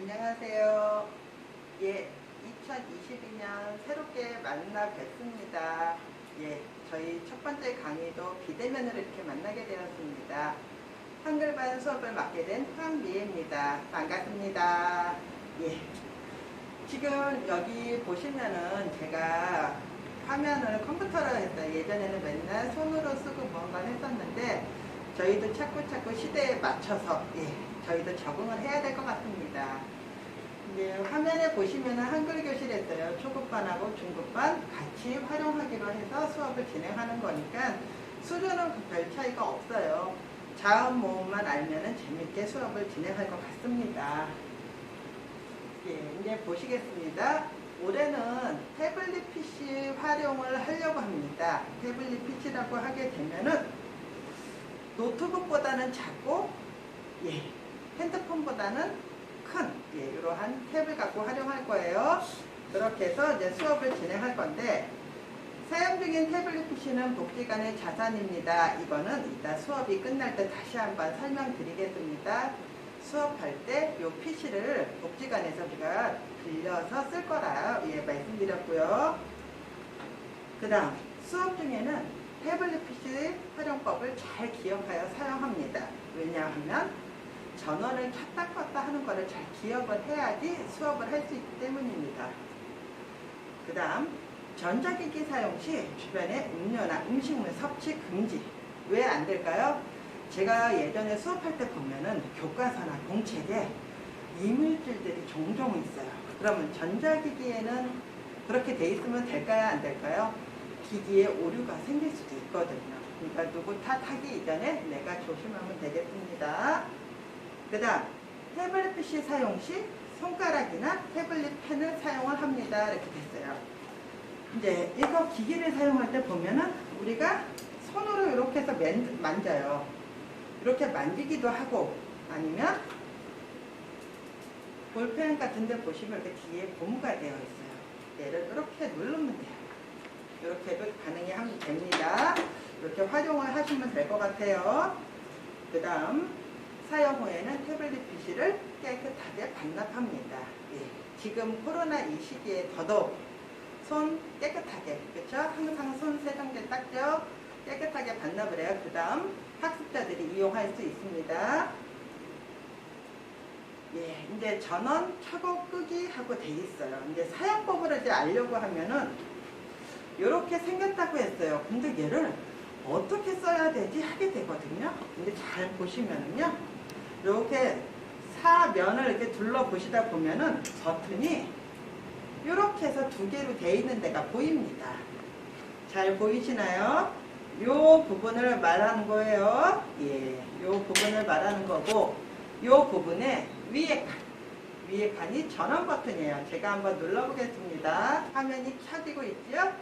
안녕하세요. 예, 2022년 새롭게 만나 뵙습니다. 예, 저희 첫 번째 강의도 비대면으로 이렇게 만나게 되었습니다. 한글반 수업을 맡게 된 황미애입니다. 반갑습니다. 예, 지금 여기 보시면은 제가 화면을 컴퓨터로 했어요. 예전에는 맨날 손으로 쓰고 뭔가 했었는데 저희도 자꾸 시대에 맞춰서 저희도 적응을 해야 될 것 같습니다. 이제 화면에 보시면은 한글 교실 했어요. 초급반하고 중급반 같이 활용하기로 해서 수업을 진행하는 거니까 수준은 별 차이가 없어요. 자음 모음만 알면은 재밌게 수업을 진행할 것 같습니다. 이제 보시겠습니다. 올해는 태블릿 PC 활용을 하려고 합니다. 태블릿 PC라고 하게 되면은 노트북보다는 작고 핸드폰보다는 큰 이러한 탭을 갖고 활용할 거예요. 그렇게 해서 이제 수업을 진행할 건데, 사용 중인 태블릿 PC는 복지관의 자산입니다. 이거는 이따 수업이 끝날 때 다시 한번 설명드리겠습니다. 수업할 때 이 PC를 복지관에서 우리가 빌려서 쓸 거라 말씀드렸고요. 그 다음 수업 중에는 태블릿 PC 활용법을 잘 기억하여 사용합니다. 왜냐하면 전원을 켰다 껐다 하는 것을 잘 기억을 해야지 수업을 할 수 있기 때문입니다. 그 다음 전자기기 사용 시 주변에 음료나 음식물 섭취 금지. 왜 안 될까요? 제가 예전에 수업할 때 보면은 교과서나 공책에 이물질들이 종종 있어요. 그러면 전자기기에는 그렇게 돼 있으면 될까요? 안 될까요? 기기에 오류가 생길 수도 있거든요. 그러니까 누구 탓하기 이전에 내가 조심하면 되겠습니다. 그 다음 태블릿 PC 사용 시 손가락이나 태블릿 펜을 사용을 합니다. 이렇게 됐어요. 이제 이거 기기를 사용할 때 보면은 우리가 손으로 이렇게 해서 만져요. 이렇게 만지기도 하고, 아니면 볼펜 같은 데 보시면 이렇게 뒤에 고무가 되어 있어요. 얘를 이렇게 누르면 돼요. 이렇게도 가능히 하면 됩니다. 이렇게 활용을 하시면 될 것 같아요. 그 다음 사용 후에는 태블릿 PC를 깨끗하게 반납합니다. 지금 코로나 이 시기에 더더욱 손 깨끗하게, 그렇죠? 항상 손 세정제 닦죠? 깨끗하게 반납을 해요. 그 다음 학습자들이 이용할 수 있습니다. 이제 전원 켜고 끄기 하고 돼 있어요. 이제 사용법을 이제 알려고 하면은 이렇게 생겼다고 했어요. 근데 얘를 어떻게 써야 되지 하게 되거든요. 근데 잘 보시면은요, 이렇게 사면을 이렇게 둘러보시다 보면은 버튼이 이렇게 해서 두 개로 되어 있는 데가 보입니다. 잘 보이시나요? 요 부분을 말하는 거예요. 요 부분을 말하는 거고, 요 부분에 위에 칸이 전원 버튼이에요. 제가 한번 눌러보겠습니다. 화면이 켜지고 있죠?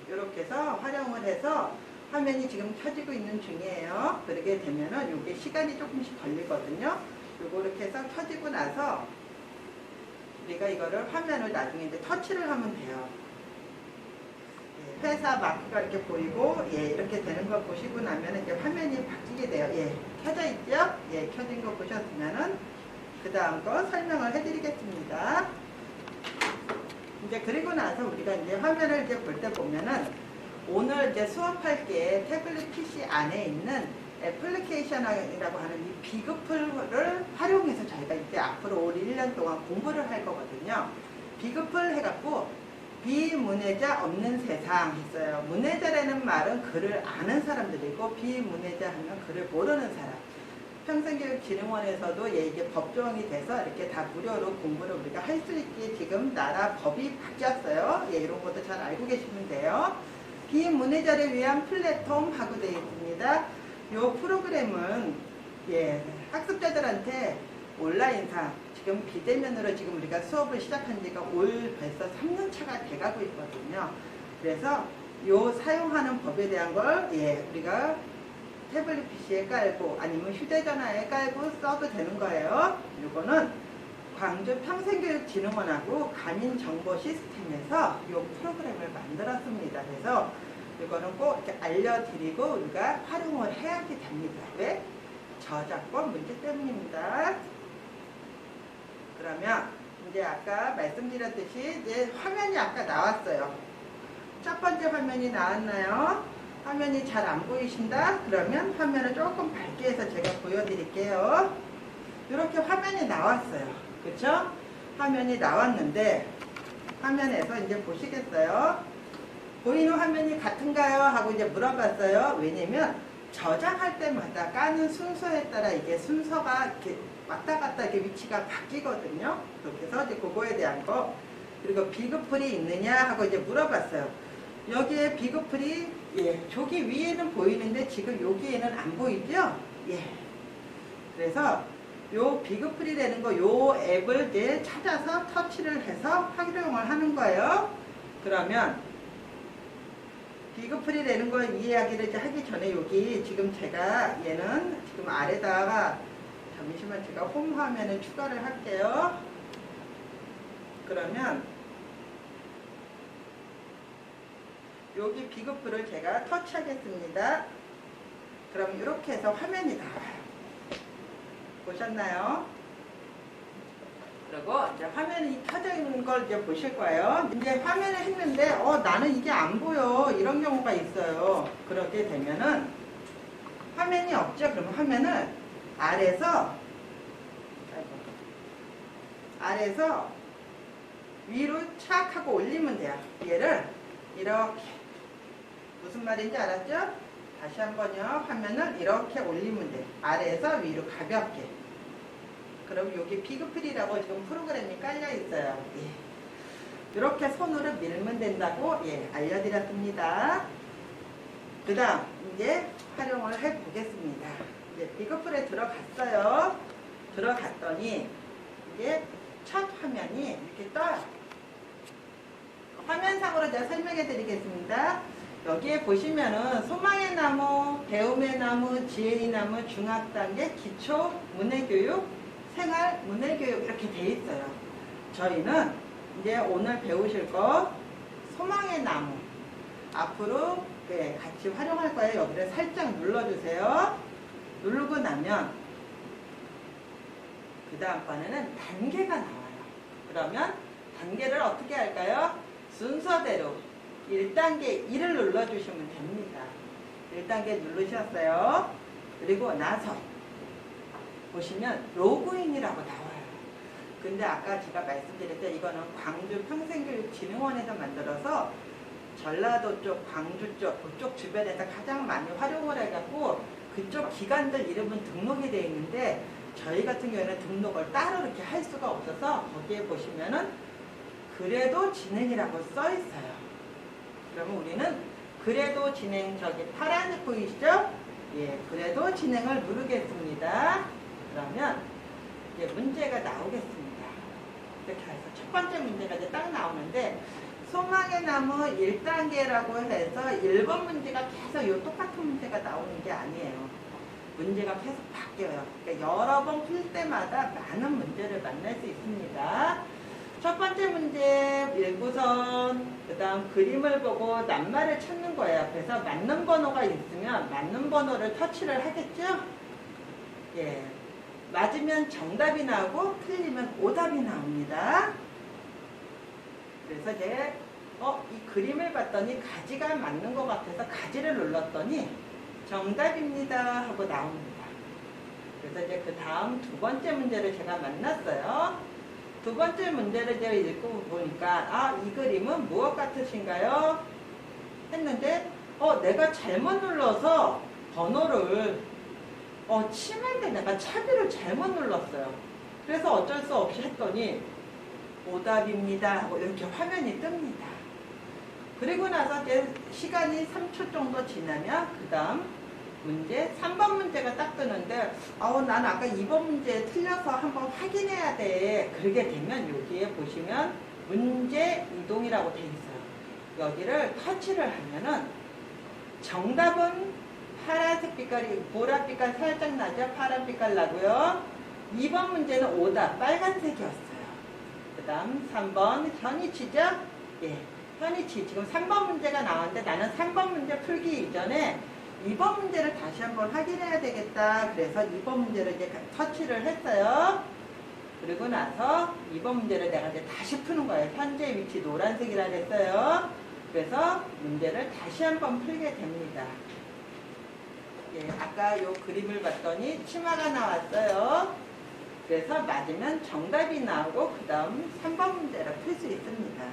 이렇게 해서 활용을 해서 화면이 지금 켜지고 있는 중이에요. 그러게 되면은 요게 시간이 조금씩 걸리거든요. 요거 이렇게 해서 켜지고 나서 우리가 이거를 화면을 나중에 이제 터치를 하면 돼요. 회사 마크가 이렇게 보이고 이렇게 되는 거 보시고 나면 이제 화면이 바뀌게 돼요. 켜져 있죠? 켜진 거 보셨으면은 그 다음 거 설명을 해드리겠습니다. 이제 그리고 나서 우리가 이제 화면을 이제 볼 때 보면은 오늘 이제 수업할 게 태블릿 PC 안에 있는 애플리케이션이라고 하는 이 비그플을 활용해서 저희가 이제 앞으로 올 1년 동안 공부를 할 거거든요. 비그플 해갖고 비문해자 없는 세상 했어요. 문해자라는 말은 글을 아는 사람들이고, 비문해자 하면 글을 모르는 사람. 평생교육진흥원에서도 이게 법조항이 돼서 이렇게 다 무료로 공부를 우리가 할 수 있게 지금 나라 법이 바뀌었어요. 이런 것도 잘 알고 계시면 돼요. 비문해자를 위한 플랫폼 하고 되어 있습니다. 이 프로그램은 학습자들한테 온라인상 지금 비대면으로 지금 우리가 수업을 시작한 지가 벌써 3년 차가 돼가고 있거든요. 그래서 요 사용하는 법에 대한 걸 우리가 태블릿 PC에 깔고 아니면 휴대전화에 깔고 써도 되는 거예요. 요거는 광주 평생교육진흥원하고 가민정보 시스템에서 이 프로그램을 만들었습니다. 그래서 이거는 꼭 이렇게 알려드리고 우리가 활용을 해야지 됩니다. 왜? 저작권 문제 때문입니다. 그럼 그러면 이제 아까 말씀드렸듯이 이제 화면이 아까 나왔어요. 첫 번째 화면이 나왔나요? 화면이 잘 안 보이신다? 그러면 화면을 조금 밝게 해서 제가 보여드릴게요. 이렇게 화면이 나왔어요. 그쵸? 화면이 나왔는데 화면에서 이제 보시겠어요? 보이는 화면이 같은가요? 하고 이제 물어봤어요. 왜냐면 저장할 때마다 까는 순서에 따라 이게 순서가 이렇게 왔다 갔다 이렇게 위치가 바뀌거든요. 그래서 이제 그거에 대한 거, 그리고 비그풀이 있느냐 하고 이제 물어봤어요. 여기에 비그풀이, 예, 저기 위에는 보이는데 지금 여기에는 안 보이죠? 예. 그래서 요 비그풀이라는 거, 요 앱을 이제 찾아서 터치를 해서 활용을 하는 거예요. 그러면 비그풀이라는 거 이야기를 이제 하기 전에 여기 지금 제가 얘는 지금 아래다가 잠시만 제가 홈 화면을 추가를 할게요. 그러면 여기 비그풀을 제가 터치하겠습니다. 그럼 이렇게 해서 화면이 나와요. 보셨나요? 그리고 이제 화면이 켜져 있는 걸 이제 보실 거예요. 이제 화면을 했는데 나는 이게 안 보여, 이런 경우가 있어요. 그렇게 되면은 화면이 없죠. 그러면 화면을 아래에서 위로 착 하고 올리면 돼요. 얘를 이렇게, 무슨 말인지 알았죠? 다시 한번요. 화면을 이렇게 올리면 돼요. 아래에서 위로 가볍게. 그럼 여기 비그풀이라고 지금 프로그램이 깔려 있어요. 예. 이렇게 손으로 밀면 된다고, 예, 알려드렸습니다. 그 다음 이제 활용을 해 보겠습니다. 이제 비그풀에 들어갔어요. 들어갔더니 이제 첫 화면이 이렇게 떠요. 화면상으로 제가 설명해 드리겠습니다. 여기에 보시면은 소망의 나무, 배움의 나무, 지혜의 나무, 중학단계, 기초, 문해교육, 생활, 문해교육 이렇게 돼 있어요. 저희는 이제 오늘 배우실 거 소망의 나무 앞으로, 네, 같이 활용할 거예요. 여기를 살짝 눌러주세요. 누르고 나면 그 다음번에는 단계가 나와요. 그러면 단계를 어떻게 할까요? 순서대로 1단계 1을 눌러주시면 됩니다. 1단계 누르셨어요. 그리고 나서 보시면 로그인이라고 나와요. 근데 아까 제가 말씀드렸죠. 이거는 광주 평생교육진흥원에서 만들어서 전라도 쪽, 광주 쪽, 그쪽 주변에서 가장 많이 활용을 해갖고 그쪽 기관들 이름은 등록이 되어 있는데 저희 같은 경우에는 등록을 따로 이렇게 할 수가 없어서 거기에 보시면은 그래도 진행이라고 써 있어요. 그러면 우리는 그래도 진행, 저기 파란색 보이시죠? 예, 그래도 진행을 누르겠습니다. 그러면 이제 문제가 나오겠습니다. 이렇게 해서 첫 번째 문제가 이제 딱 나오는데 소망의 나무 1단계라고 해서 1번 문제가 계속 요 똑같은 문제가 나오는 게 아니에요. 문제가 계속 바뀌어요. 그러니까 여러 번 풀 때마다 많은 문제를 만날 수 있습니다. 첫 번째 문제 일구선, 그 다음 그림을 보고 낱말을 찾는 거예요. 그래서 맞는 번호가 있으면 맞는 번호를 터치를 하겠죠? 예. 맞으면 정답이 나오고 틀리면 오답이 나옵니다. 그래서 이제 이 그림을 봤더니 가지가 맞는 것 같아서 가지를 눌렀더니 정답입니다 하고 나옵니다. 그래서 이제 그 다음 두 번째 문제를 제가 만났어요. 두 번째 문제를 제가 읽고 보니까 이 그림은 무엇 같으신가요? 했는데 내가 잘못 눌러서 번호를 치는데 내가 차비를 잘못 눌렀어요. 그래서 어쩔 수 없이 했더니 오답입니다 하고 이렇게 화면이 뜹니다. 그리고 나서 이제 시간이 3초 정도 지나면 그 다음 문제 3번 문제가 딱 뜨는데 난 아까 2번 문제 틀려서 한번 확인해야 돼. 그러게 되면 여기에 보시면 문제 이동이라고 돼 있어요. 여기를 터치를 하면은 정답은 파란색 빛깔이 보랏빛깔 살짝 나죠. 파란 빛깔 나고요. 2번 문제는 오답 빨간색이었어요. 그 다음 3번 현이치죠. 예, 현이치. 지금 3번 문제가 나왔는데 나는 3번 문제 풀기 이전에 2번 문제를 다시 한번 확인해야 되겠다. 그래서 2번 문제를 이제 터치를 했어요. 그리고 나서 2번 문제를 내가 이제 다시 푸는 거예요. 현재 위치 노란색이라 했어요. 그래서 문제를 다시 한번 풀게 됩니다. 예, 아까 요 그림을 봤더니 치마가 나왔어요. 그래서 맞으면 정답이 나오고 그 다음 3번 문제를 풀 수 있습니다.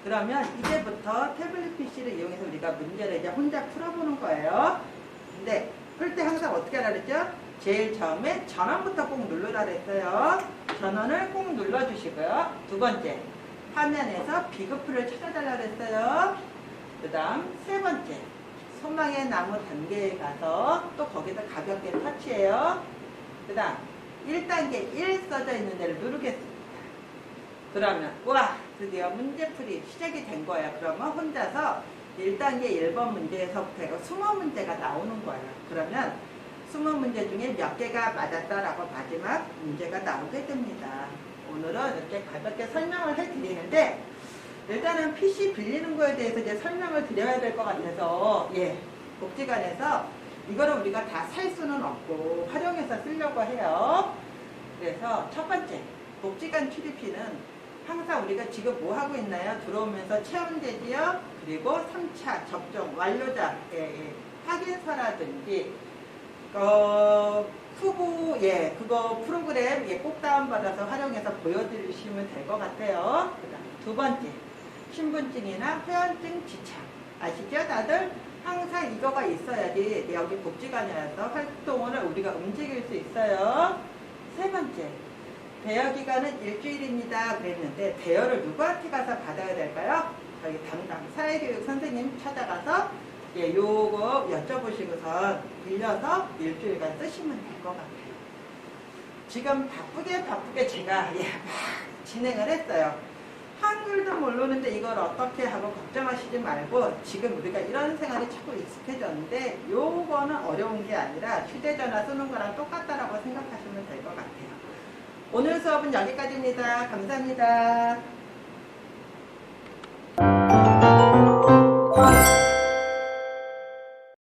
그러면 이제부터 태블릿 PC를 이용해서 우리가 문제를 이제 혼자 풀어보는 거예요. 근데 풀 때 항상 어떻게 하라 그랬죠? 제일 처음에 전원부터 꼭 누르라 그랬어요. 전원을 꼭 눌러주시고요. 두 번째, 화면에서 비급표를 찾아달라 그랬어요. 그 다음 세 번째, 소망의 나무 단계에 가서 또 거기서 가볍게 터치해요. 그 다음 1단계 1 써져 있는 데를 누르겠습니다. 그러면 와, 드디어 문제풀이 시작이 된 거예요. 그러면 혼자서 1단계 1번 문제에서부터 해서 20문제가 나오는 거예요. 그러면 20문제 중에 몇 개가 맞았다라고 마지막 문제가 나오게 됩니다. 오늘은 이렇게 가볍게 설명을 해드리는데, 일단은 PC 빌리는 거에 대해서 이제 설명을 드려야 될 것 같아서, 예, 복지관에서 이거를 우리가 다 살 수는 없고 활용해서 쓰려고 해요. 그래서 첫 번째, 복지관 출입비는 항상 우리가 지금 뭐 하고 있나요? 들어오면서 체험되지요? 그리고 3차 접종 완료자 확인서라든지 후보 그거 프로그램 꼭 다운받아서 활용해서 보여드리시면 될 것 같아요. 그다음 두 번째, 신분증이나 회원증 지참 아시죠? 다들 항상 이거가 있어야지 여기 복지관이라서 활동을 우리가 움직일 수 있어요. 세 번째, 대여 기간은 일주일입니다 그랬는데 대여를 누구한테 가서 받아야 될까요? 저희 담당 사회교육 선생님 찾아가서 요거 여쭤보시고선 빌려서 일주일간 쓰시면 될 것 같아요. 지금 바쁘게 제가 막 진행을 했어요. 한글도 모르는데 이걸 어떻게 하고 걱정하시지 말고, 지금 우리가 이런 생활이 자꾸 익숙해졌는데 요거는 어려운 게 아니라 휴대전화 쓰는 거랑 똑같다라고 생각하시면 될 것 같아요. 오늘 수업은 여기까지입니다. 감사합니다.